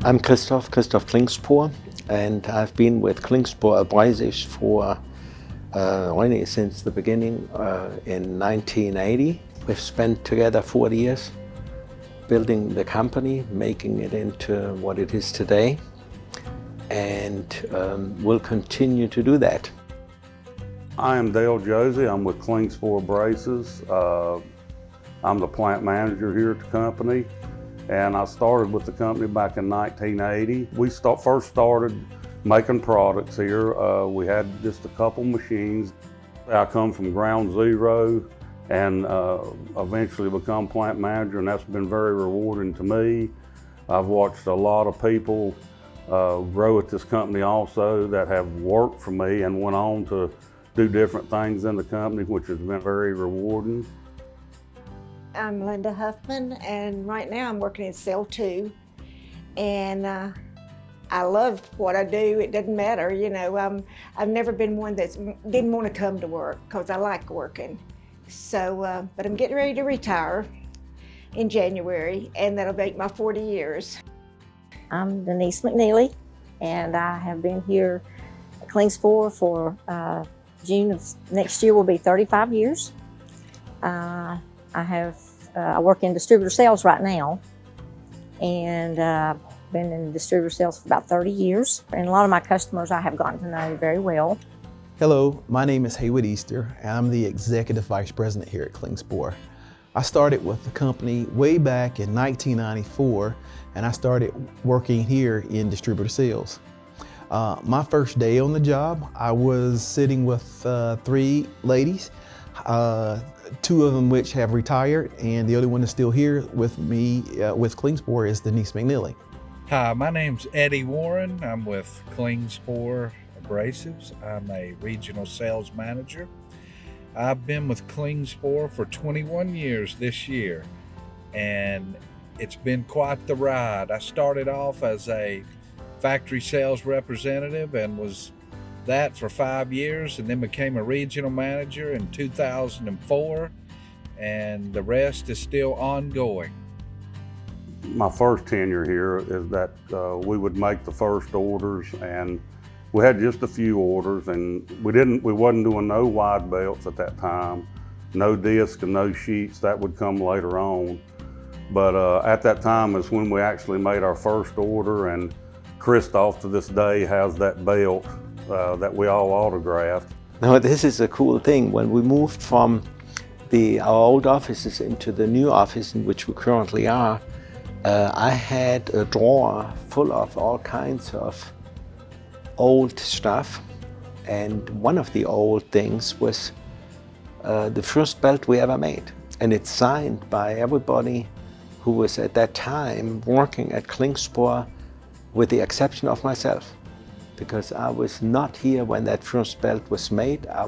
I'm Christoph Klingspoor, and I've been with Klingspoor Abrasives for really since the beginning in 1980. We've spent together 40 years building the company, making it into what it is today, and we'll continue to do that. I am Dale Josie. I'm with Klingspoor Abrasives. I'm the plant manager here at the company, and I started with the company back in 1980. We first started making products here. We had just a couple machines. I come from ground zero and eventually become plant manager, and that's been very rewarding to me. I've watched a lot of people grow at this company also that have worked for me and went on to do different things in the company, which has been very rewarding. I'm Linda Huffman, and right now I'm working in Cell 2, and I love what I do. It doesn't matter, you know. I've never been one that didn't want to come to work because I like working. So, but I'm getting ready to retire in January, and that'll make my 40 years. I'm Denise McNeely, and I have been here at Klingspoor for June of next year will be 35 years. I work in distributor sales right now, and I've been in distributor sales for about 30 years. And a lot of my customers I have gotten to know very well. Hello, my name is Haywood Easter, and I'm the Executive Vice President here at Klingspoor. I started with the company way back in 1994, and I started working here in distributor sales. My first day on the job, I was sitting with 3 ladies, 2 of them which have retired, and the other one is still here with me with Klingspoor is Denise McNeely. Hi, my name's Eddie Warren. I'm with Klingspoor Abrasives. I'm a regional sales manager. I've been with Klingspoor for 21 years this year, and it's been quite the ride. I started off as a factory sales representative and was that for 5 years, and then became a regional manager in 2004, and the rest is still ongoing. My first tenure here is that we would make the first orders, and we had just a few orders, and we wasn't doing no wide belts at that time, no disc and no sheets. That would come later on. But at that time is when we actually made our first order, and Christoph to this day has that belt that we all autographed. Now this is a cool thing. When we moved from our old offices into the new office in which we currently are, I had a drawer full of all kinds of old stuff, and one of the old things was the first belt we ever made, and it's signed by everybody who was at that time working at Klingspoor, with the exception of myself, because I was not here when that first belt was made. I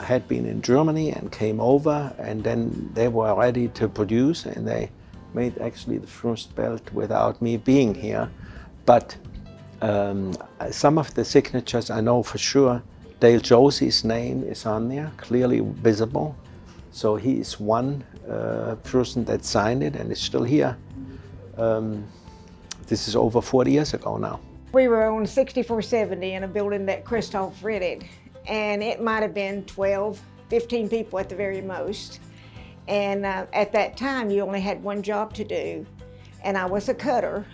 had been in Germany and came over, and then they were ready to produce, and they made actually the first belt without me being here. But some of the signatures I know for sure. Dale Josie's name is on there, clearly visible. So he is one person that signed it and is still here. This is over 40 years ago now. We were on 6470 in a building that Christoph rented, and it might have been 12, 15 people at the very most. And at that time, you only had one job to do, and I was a cutter.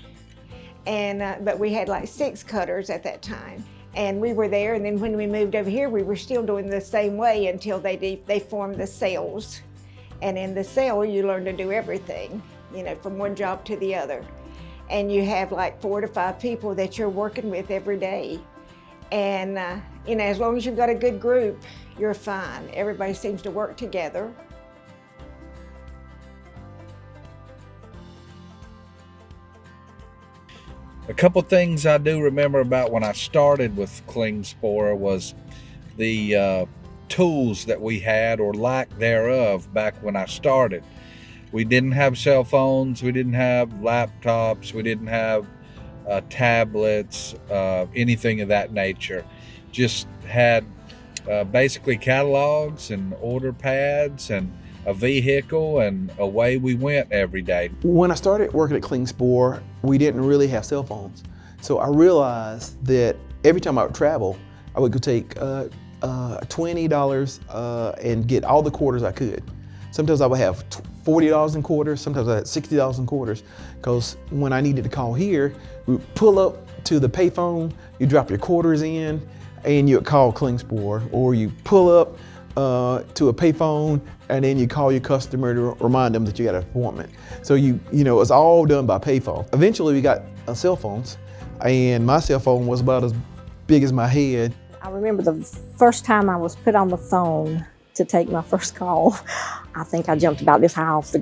And but we had like 6 cutters at that time, and we were there. And then when we moved over here, we were still doing the same way until they formed the cells. And in the cell, you learn to do everything, you know, from one job to the other. And you have like 4 to 5 people that you're working with every day. And you know, as long as you've got a good group, you're fine. Everybody seems to work together. A couple things I do remember about when I started with Klingspoor was the tools that we had, or lack thereof, back when I started. We didn't have cell phones, we didn't have laptops, we didn't have tablets, anything of that nature. Just had basically catalogs and order pads and a vehicle, and away we went every day. When I started working at Klingspor, we didn't really have cell phones. So I realized that every time I would travel, I would go take $20 and get all the quarters I could. Sometimes I would have $40 in quarters, sometimes I had $60 in quarters, because when I needed to call here, we would pull up to the payphone, you drop your quarters in, and you would call Klingspor, or you pull up to a payphone, and then you call your customer to remind them that you got an appointment. So you know, it's all done by payphone. Eventually we got cell phones, and my cell phone was about as big as my head. I remember the first time I was put on the phone to take my first call. I think I jumped about this high off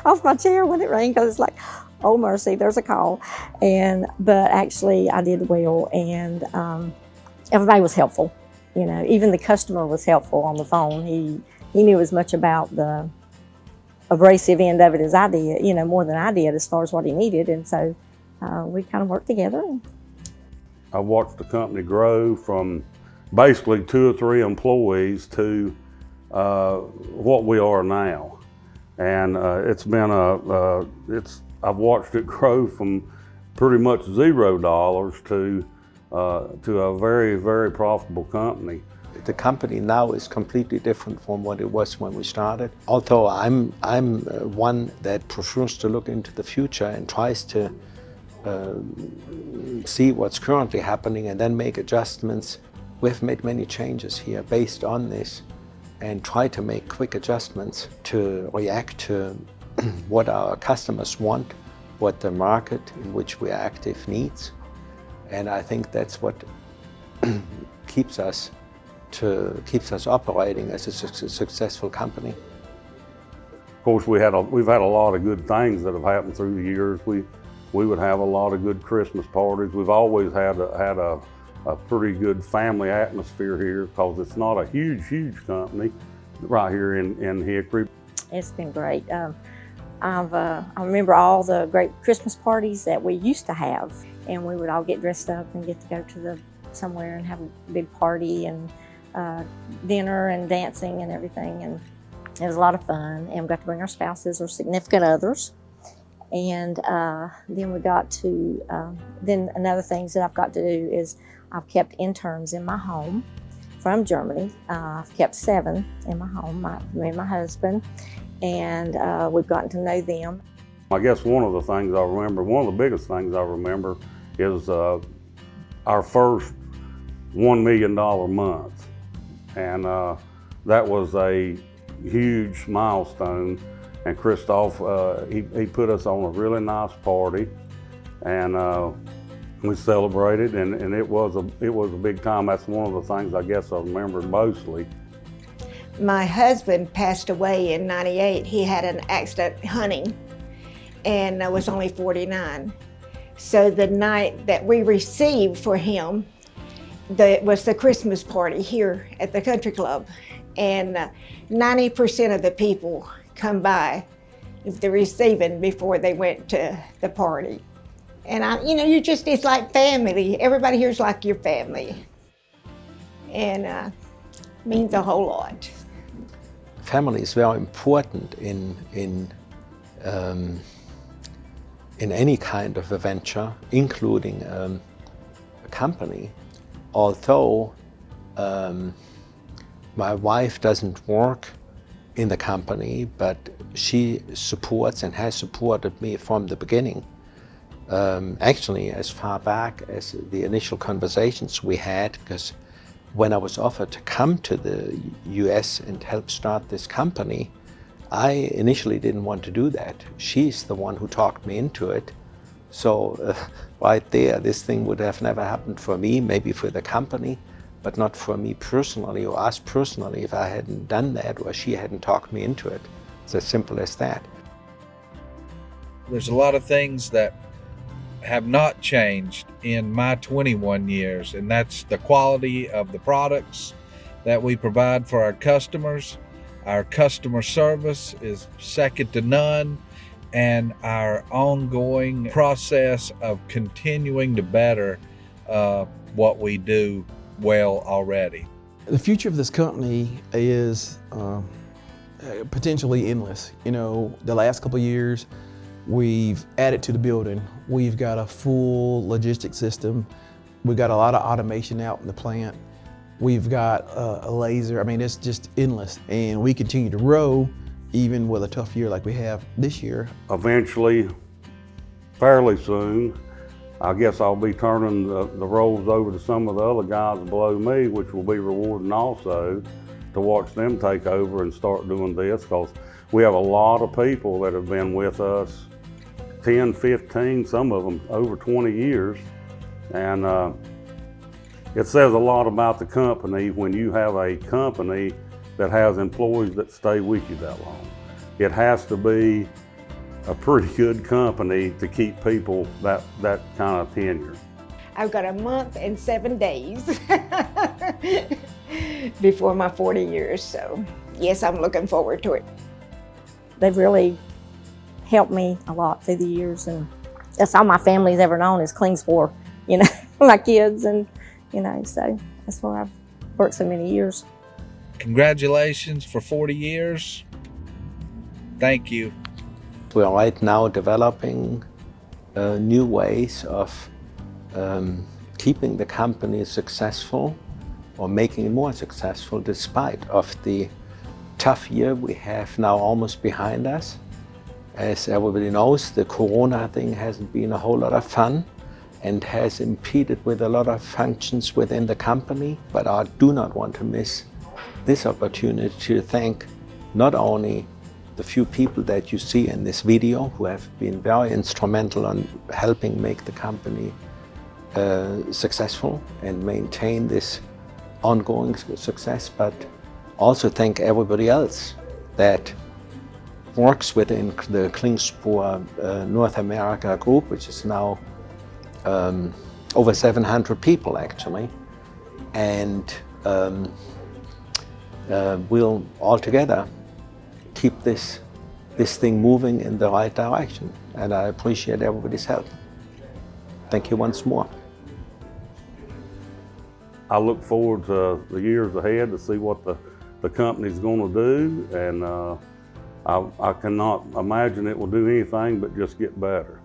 off my chair when it rang, because it's like, oh mercy, there's a call. But actually I did well, and everybody was helpful. You know, even the customer was helpful on the phone. He knew as much about the abrasive end of it as I did, you know, more than I did as far as what he needed. And so we kind of worked together. I watched the company grow from basically 2 or 3 employees to what we are now. And it's been I've watched it grow from pretty much $0 to a very, very profitable company. The company now is completely different from what it was when we started. Although I'm one that prefers to look into the future and tries to see what's currently happening and then make adjustments. We've made many changes here based on this, and try to make quick adjustments to react to what our customers want, what the market in which we are active needs. And I think that's what keeps us operating as a successful company. Of course, we've had a lot of good things that have happened through the years. We would have a lot of good Christmas parties. We've always had a pretty good family atmosphere here, because it's not a huge company right here in Hickory. It's been great. I remember all the great Christmas parties that we used to have, and we would all get dressed up and get to go to somewhere and have a big party and dinner and dancing and everything, and it was a lot of fun. And we got to bring our spouses or significant others. And then we got to, then another things that I've got to do is I've kept interns in my home from Germany. I've kept 7 in my home, me and my husband, and we've gotten to know them. I guess one of the biggest things I remember is our first $1 million month. And that was a huge milestone. And Christoph, he put us on a really nice party, and we celebrated, and it was a big time. That's one of the things I guess I remember mostly. My husband passed away in '98. He had an accident hunting, and was only 49. So the night that we received for him, was the Christmas party here at the country club, and 90% of the people come by if they're receiving before they went to the party. And it's like family. Everybody here's like your family. And means a whole lot. Family is very important in any kind of a venture, including a company. Although my wife doesn't work in the company, but she supports and has supported me from the beginning. Actually, as far back as the initial conversations we had, because when I was offered to come to the US and help start this company, I initially didn't want to do that. She's the one who talked me into it. So right there, this thing would have never happened for me, maybe for the company, but not for me personally or us personally if I hadn't done that or she hadn't talked me into it. It's as simple as that. There's a lot of things that have not changed in my 21 years, and that's the quality of the products that we provide for our customers. Our customer service is second to none, and our ongoing process of continuing to better what we do well already. The future of this company is potentially endless. You know, the last couple of years, we've added to the building. We've got a full logistics system. We've got a lot of automation out in the plant. We've got a laser. I mean, it's just endless. And we continue to grow even with a tough year like we have this year. Eventually, fairly soon, I guess I'll be turning the roles over to some of the other guys below me, which will be rewarding also to watch them take over and start doing this, because we have a lot of people that have been with us 10, 15, some of them over 20 years. And it says a lot about the company when you have a company that has employees that stay with you that long. It has to be a pretty good company to keep people that kind of tenure. I've got a month and 7 days before my 40 years, so yes, I'm looking forward to it. They've really helped me a lot through the years, and that's all my family's ever known is Klingspor, you know, my kids, and you know, so that's where I've worked so many years. Congratulations for 40 years. Thank you. We are right now developing new ways of keeping the company successful or making it more successful despite of the tough year we have now almost behind us. As everybody knows, the Corona thing hasn't been a whole lot of fun and has impeded with a lot of functions within the company, but I do not want to miss this opportunity to thank not only the few people that you see in this video who have been very instrumental on helping make the company successful and maintain this ongoing success, but also thank everybody else that works within the Klingspor North America group, which is now over 700 people actually, and we'll all together keep this thing moving in the right direction, and I appreciate everybody's help. Thank you once more. I look forward to the years ahead to see what the company's going to do, and I cannot imagine it will do anything but just get better.